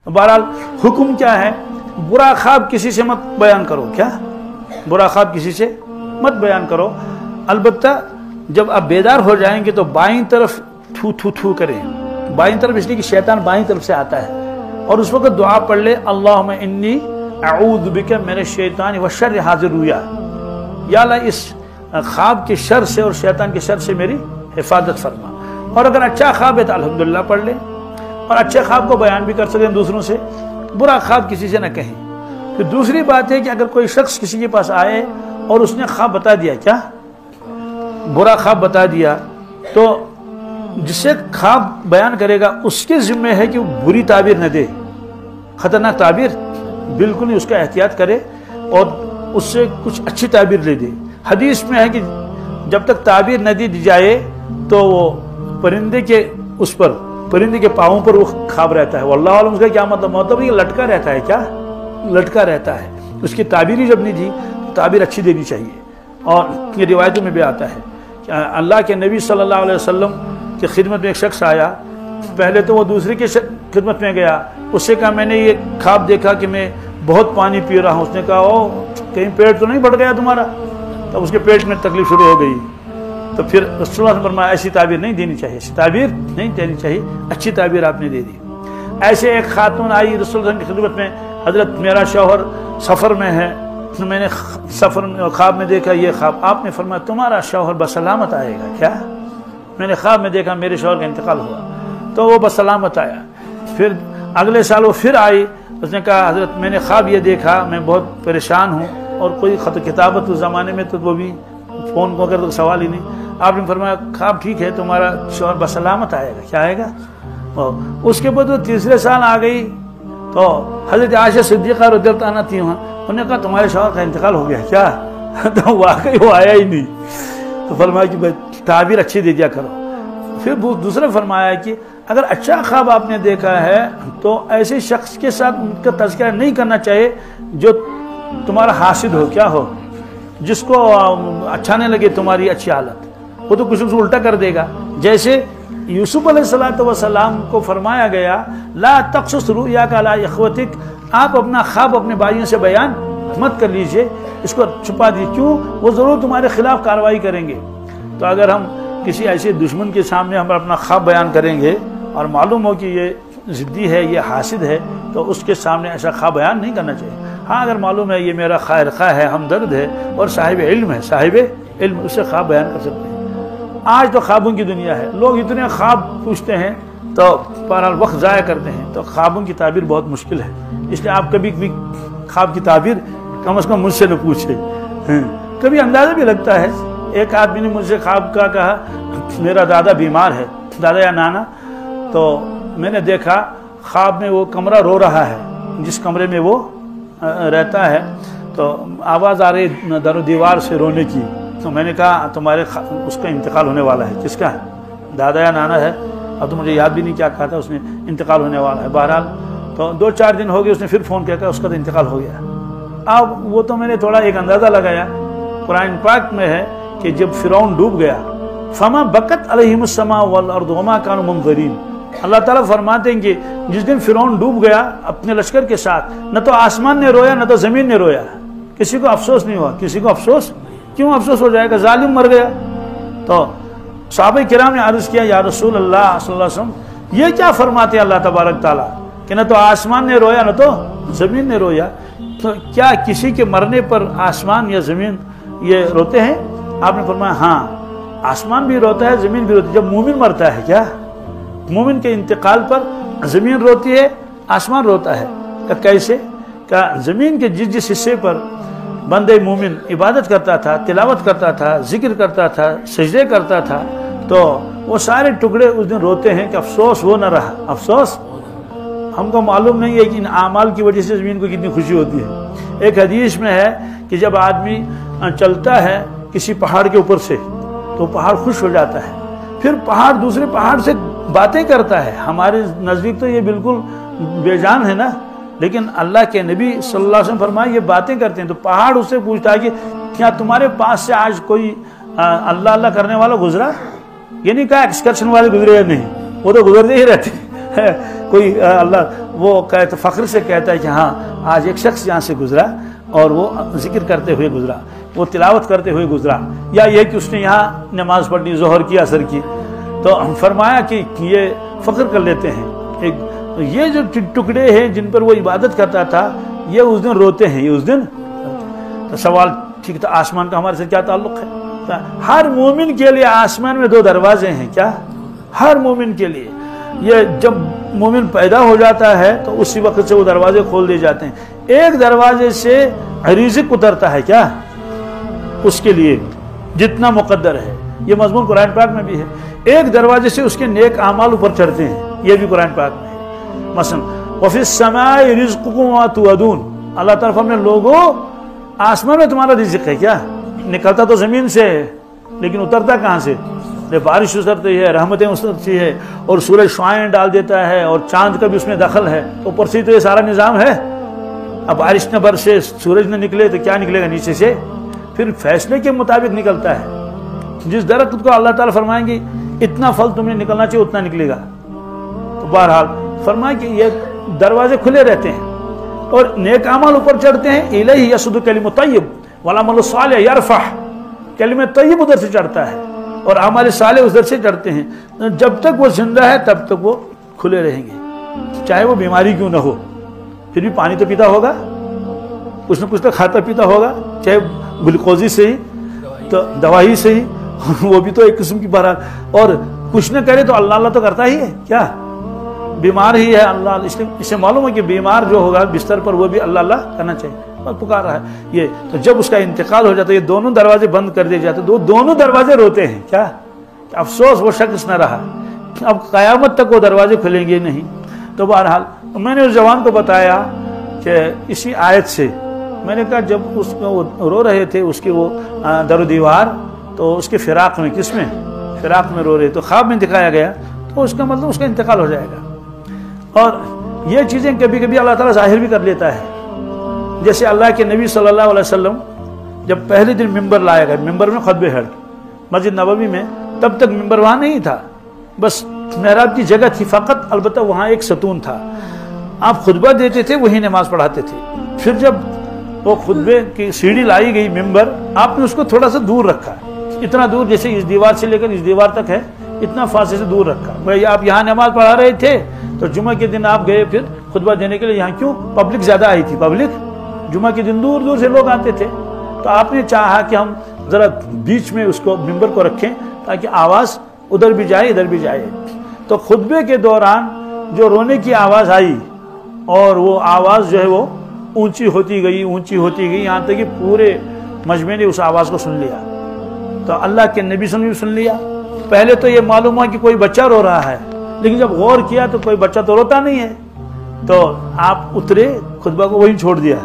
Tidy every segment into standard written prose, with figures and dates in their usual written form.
بہرحال حکم کیا ہے؟ برا خواب کسی سے مت بیان کرو. کیا برا خواب کسی سے مت بیان کرو. البتہ جب آپ بیدار ہو جائیں گے تو بائیں طرف تھو تھو تھو کریں. بائیں طرف اس لیے کہ شیطان بائیں طرف سے آتا ہے. اور اس وقت دعا پڑھ لے اللہم انی اعوذ بک من الشیطان وشر حاضر رؤیا. یا اللہ اس خواب کے شر سے اور شیطان کے شر سے میری حفاظت فرما. اور اگر اچھا خواب ہے تو الحمدللہ پڑھ لیں اور اچھے خواب کو بیان بھی کر سکیں دوسروں سے. برا خواب کسی سے نہ کہیں. پھر دوسری بات ہے کہ اگر کوئی شخص کسی کے پاس آئے اور اس نے خواب بتا دیا, کیا برا خواب بتا دیا, تو جس سے خواب بیان کرے گا اس کے ذمہ ہے کہ وہ بری تعبیر نہ دے, خطرناک تعبیر بالکل نہیں, اس کا احتیاط کرے اور اس سے کچھ اچھی تعبیر لے دے. حدیث میں ہے کہ جب تک تعبیر نہ دی جائے تو وہ پرندے کے پاؤں پر وہ خواب رہتا ہے. واللہ عالم اس کا کیا مطلب یہ لٹکا رہتا ہے. کیا لٹکا رہتا ہے. اس کی تعبیر ہی جب نہیں دی تو تعبیر اچھی دینی چاہیے. اور یہ روایتوں میں بھی آتا ہے کہ اللہ کے نبی صلی اللہ علیہ وسلم کی خدمت میں ایک شخص آیا. پہلے تو وہ دوسرے کی خدمت میں گیا, اس سے کہا میں نے یہ خواب دیکھا کہ میں بہت پانی پی رہا ہوں. اس نے کہا او کہیں پیٹ تو نہیں بڑھ گیا تمہارا؟ تو اس کے پیٹ میں تکلیف شروع ہو گئی. تو پھر رسول اللہ نے فرمایا ایسی تعبیر نہیں دینی چاہیے, ایسی تعبیر نہیں دینی چاہیے, اچھی تعبیر آپ نے دے دی. ایسے ایک خاتون آئی رسول اللہ کی خدمت میں, حضرت میرا شوہر سفر میں ہے, میں نے سفر میں خواب میں دیکھا یہ خواب. آپ نے فرمایا تمہارا شوہر بسلامت آئے گا. کیا میں نے خواب میں دیکھا میرے شوہر کا انتقال ہوا, تو وہ بسلامت آیا. پھر اگلے سال وہ پھر آئی, اس نے کہا حضرت میں نے خواب یہ دیکھا, میں بہت پریشان ہوں اور کوئی خط کتابت اس زمانے میں تو وہ بھی فون کو اگر تو سوال ہی نہیں. آپ نے فرمایا خواب ٹھیک ہے, تمہارا شوہر بسلامت آئے گا. کیا آئے گا؟ اس کے بعد وہ تیسرے سال آ گئی تو حضرت عائشہ صدیقہ رضی اللہ عنہا تھی وہاں, انہوں نے کہا تمہارے شوہر کا انتقال ہو گیا. کیا تو واقعی وہ آیا ہی نہیں. تو فرمایا کہ تعبیر اچھی دے دیا کرو. پھر دوسرا فرمایا کہ اگر اچھا خواب آپ نے دیکھا ہے تو ایسے شخص کے ساتھ ان کا تذکرہ نہیں کرنا چاہیے جو تمہارا حاسد ہو. کیا ہو؟ جس کو اچھا نہیں لگے تمہاری اچھی حالت, وہ تو کچھ الٹا کر دے گا. جیسے یوسف علیہ السلام کو فرمایا گیا لا تقصص رؤیاک علی اخوتک, آپ اپنا خواب اپنے بھائیوں سے بیان مت کر لیجئے, اس کو چھپا دیجیے. کیوں؟ وہ ضرور تمہارے خلاف کارروائی کریں گے. تو اگر ہم کسی ایسے دشمن کے سامنے ہم اپنا خواب بیان کریں گے اور معلوم ہو کہ یہ ضدی ہے, یہ حاسد ہے, تو اس کے سامنے ایسا خواب بیان نہیں کرنا چاہیے. ہاں اگر معلوم ہے یہ میرا خیر خواہ ہے, ہمدرد ہے اور صاحب علم ہے, صاحب علم, اسے خواب بیان کر سکتے ہیں. آج تو خوابوں کی دنیا ہے, لوگ اتنے خواب پوچھتے ہیں تو بہرحال وقت ضائع کرتے ہیں. تو خوابوں کی تعبیر بہت مشکل ہے, اس لیے آپ کبھی بھی خواب کی تعبیر کم از کم مجھ سے نہ پوچھیں. کبھی اندازہ بھی لگتا ہے. ایک آدمی نے مجھ سے خواب کا کہا میرا دادا بیمار ہے, دادا یا نانا, تو میں نے دیکھا خواب میں وہ کمرہ رو رہا ہے جس کمرے میں وہ رہتا ہے, تو آواز آ رہی در و دیوار سے رونے کی. تو میں نے کہا تمہارے اس کا انتقال ہونے والا ہے. کس کا ہے؟ دادا یا نانا ہے. اب تو مجھے یاد بھی نہیں کیا کہا تھا اس نے, انتقال ہونے والا ہے. بہرحال تو 2-4 دن ہو گئے, اس نے پھر فون کیا کہ اس کا تو انتقال ہو گیا. اب وہ تو میں نے تھوڑا ایک اندازہ لگایا. قرآن پاک میں ہے کہ جب فرعون ڈوب گیا فما بکت علیہم السماء والارض وما كانوا منظرین, اللہ تعالیٰ فرماتے ہیں کہ جس دن فرعون ڈوب گیا اپنے لشکر کے ساتھ, نہ تو آسمان نے رویا نہ تو زمین نے رویا, کسی کو افسوس نہیں ہوا. کسی کو افسوس کیوں افسوس ہو جائے گا؟ ظالم مر گیا. تو صحابہ کرام نے عرض کیا یا رسول اللہ صلی اللہ علیہ وسلم یہ کیا فرماتے ہیں اللہ تبارک تعالیٰ کہ نہ تو آسمان نے رویا نہ تو زمین نے رویا, تو کیا کسی کے مرنے پر آسمان یا زمین یہ روتے ہیں؟ آپ نے فرمایا ہاں آسمان بھی روتا ہے, زمین بھی روتی ہے. جب مومن مرتا ہے, کیا مومن کے انتقال پر زمین روتی ہے, آسمان روتا ہے. کہ کیسے؟ کہ زمین کے جس حصے پر بندے مومن عبادت کرتا تھا, تلاوت کرتا تھا, ذکر کرتا تھا, سجدے کرتا تھا, تو وہ سارے ٹکڑے اس دن روتے ہیں کہ افسوس وہ نہ رہا. افسوس ہم کو معلوم نہیں ہے کہ ان اعمال کی وجہ سے زمین کو کتنی خوشی ہوتی ہے. ایک حدیث میں ہے کہ جب آدمی چلتا ہے کسی پہاڑ کے اوپر سے تو پہاڑ خوش ہو جاتا ہے, پھر پہاڑ دوسرے پہاڑ سے باتیں کرتا ہے. ہمارے نزدیک تو یہ بالکل بے جان ہے نا, لیکن اللہ کے نبی صلی اللہ علیہ وسلم فرمائے یہ باتیں کرتے ہیں. تو پہاڑ اس سے پوچھتا ہے کہ کیا تمہارے پاس سے آج کوئی اللہ اللہ کرنے والا گزرا؟ یہ نہیں کہا ایکسکرشن والے گزرے یا نہیں, وہ تو گزرتے ہی رہتے ہیں. کوئی اللہ وہ کہتا فخر سے کہتا ہے کہ ہاں آج ایک شخص یہاں سے گزرا اور وہ ذکر کرتے ہوئے گزرا، وہ تلاوت کرتے ہوئے گزرا، یا یہ کہ اس نے یہاں نماز پڑھ لی ظہر کی عصر کی، تو فرمایا کہ یہ فخر کر لیتے ہیں۔ یہ جو ٹکڑے ہیں جن پر وہ عبادت کرتا تھا یہ اس دن روتے ہیں، یہ اس دن۔ تو سوال ٹھیک تھا، آسمان کا ہمارے سے کیا تعلق ہے؟ ہر مومن کے لیے آسمان میں 2 دروازے ہیں، کیا؟ ہر مومن کے لیے یہ جب مومن پیدا ہو جاتا ہے تو اسی وقت سے وہ دروازے کھول دیے جاتے ہیں۔ ایک دروازے سے رزق اترتا ہے، کیا؟ اس کے لیے جتنا مقدر ہے، یہ مضمون قرآن پاک میں بھی ہے۔ ایک دروازے سے اس کے نیک اعمال اوپر چڑھتے ہیں، یہ بھی قرآن پاک میں ہے۔ مثلا وَفِي السَّمَاءِ رِزْقُكُمْ وَمَا تُوعَدُونَ، اللہ تعالیٰ فرماتے ہیں لوگوں آسمان میں تمہارا رزق ہے، کیا؟ نکلتا تو زمین سے ہے لیکن اترتا کہاں سے؟ بارش اترتی ہے، رحمتیں اترتی ہے، اور سورج شعاعیں ڈال دیتا ہے، اور چاند کا بھی اس میں دخل ہے، تو اوپر سے تو یہ سارا نظام ہے۔ اب بارش نہ برسے، سورج نہ نکلے تو کیا نکلے گا نیچے سے؟ پھر فیصلے کے مطابق نکلتا ہے۔ جس درخت کو اللہ تعالیٰ فرمائیں گے اتنا پھل تم نے نکلنا چاہیے اتنا نکلے گا، تو بہرحال فرمائیں کہ یہ دروازے کھلے رہتے ہیں اور نیک اعمال اوپر چڑھتے ہیں۔ الیہ یصعد الکلم الطیب والعمل الصالح یرفع، کلمہ طیب ادھر سے چڑھتا ہے اور اعمال صالح ادھر سے چڑھتے ہیں۔ جب تک وہ زندہ ہے تب تک وہ کھلے رہیں گے، چاہے وہ بیماری کیوں نہ ہو، پھر بھی پانی تو پیتا ہوگا، کچھ نہ کچھ تو کھاتا پیتا ہوگا، چاہے گلوکوزی سے ہی تو دوائی سے ہی، وہ بھی تو ایک قسم کی بہرحال، اور کچھ نہ کرے تو اللہ اللہ تو کرتا ہی ہے، کیا؟ بیمار ہی ہے اللہ، اس سے معلوم ہے کہ بیمار جو ہوگا بستر پر وہ بھی اللہ اللہ کرنا چاہیے اور پکار رہا ہے یہ۔ تو جب اس کا انتقال ہو جاتا ہے یہ دونوں دروازے بند کر دیے جاتے، دونوں دروازے روتے ہیں، کیا؟ افسوس وہ شخص نہ رہا، اب قیامت تک وہ دروازے کھلیں گے نہیں۔ تو بہرحال میں نے اس جوان کو بتایا کہ اسی آیت سے میں نے کہا جب اس کو وہ رو رہے تھے اس کی وہ در و دیوار، تو اس کے فراق میں، کس میں؟ فراق میں رو رہے، تو خواب میں دکھایا گیا، تو اس کا مطلب اس کا انتقال ہو جائے گا۔ اور یہ چیزیں کبھی کبھی اللہ تعالیٰ ظاہر بھی کر لیتا ہے، جیسے اللہ کے نبی صلی اللہ علیہ وسلم جب پہلے دن ممبر لایا گیا، ممبر میں خطبے ہر مسجد نبوی میں، تب تک ممبر وہاں نہیں تھا، بس محراب کی جگہ تھی فقط، البتہ وہاں ایک ستون تھا، آپ خطبہ دیتے تھے وہی نماز پڑھاتے تھے۔ پھر جب وہ خطبے کی سیڑھی لائی گئی ممبر، آپ نے اس کو تھوڑا سا دور رکھا، اتنا دور جیسے اس دیوار سے لے کر اس دیوار تک ہے، اتنا فاصلے سے دور رکھا۔ بھائی آپ یہاں نماز پڑھا رہے تھے تو جمعہ کے دن آپ گئے پھر خطبہ دینے کے لیے یہاں، کیوں؟ پبلک زیادہ آئی تھی، پبلک جمعہ کے دن دور دور سے لوگ آتے تھے، تو آپ نے چاہا کہ ہم ذرا بیچ میں اس کو ممبر کو رکھیں تاکہ آواز ادھر بھی جائے ادھر بھی جائے۔ تو خطبے کے دوران جو رونے کی آواز آئی اور وہ آواز جو ہے وہ اونچی ہوتی گئی اونچی ہوتی گئی، یہاں تک کہ پورے مجمع نے اس آواز کو سن لیا۔ تو اللہ کے نبی صلی اللہ علیہ وسلم نے سن لیا۔ پہلے تو یہ معلوم ہوا کہ کوئی بچہ رو رہا ہے، لیکن جب غور کیا تو کوئی بچہ تو روتا نہیں ہے، تو آپ اترے، خطبہ کو وہیں چھوڑ دیا،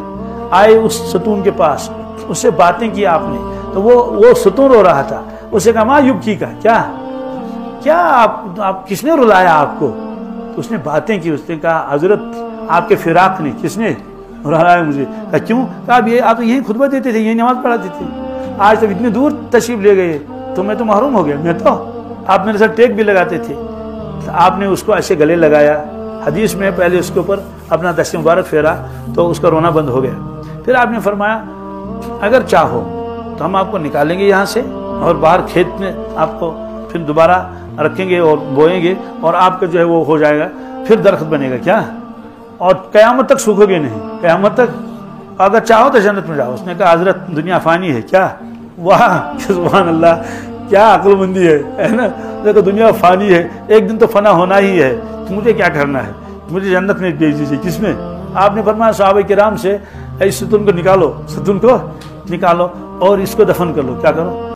آئے اس ستون کے پاس، اس سے باتیں کی آپ نے، تو وہ ستون رو رہا تھا، اسے کہا ماں یبکی کا، کیا آپ کس نے رلایا آپ کو؟ تو اس نے باتیں کی، اس نے کہا حضرت آپ کے فراق نے، کس نے رلایا مجھے؟ کہا کیوں؟ کہا آپ یہیں خطبہ دیتے تھے، یہیں نماز پڑھاتے تھے، آج تک اتنی دور تشریف لے گئے تو میں تو محروم ہو گیا، میں تو آپ میرے ساتھ ٹیک بھی لگاتے تھے۔ آپ نے اس کو ایسے گلے لگایا، حدیث میں پہلے اس کے اوپر اپنا دست مبارک پھیرا تو اس کا رونا بند ہو گیا۔ پھر آپ نے فرمایا اگر چاہو تو ہم آپ کو نکالیں گے یہاں سے اور باہر کھیت میں آپ کو پھر دوبارہ رکھیں گے اور بوئیں گے اور آپ کا جو ہے وہ ہو جائے گا، پھر درخت بنے گا، کیا؟ اور قیامت تک سوکھو گے نہیں، قیامت تک، اگر چاہو تو جنت میں جاؤ۔ اس نے کہا حضرت دنیا فانی ہے، کیا؟ واہ سبحان اللہ، کیا عقل مندی ہے نا؟ دیکھو دنیا فانی ہے، ایک دن تو فنا ہونا ہی ہے، تو مجھے کیا کرنا ہے؟ مجھے جنت میں بھیج دیجیے۔ کس میں؟ آپ نے فرمایا صحابہ کرام سے اس ستون کو نکالو، ستون کو نکالو اور اس کو دفن کر لو۔ کیا کرو؟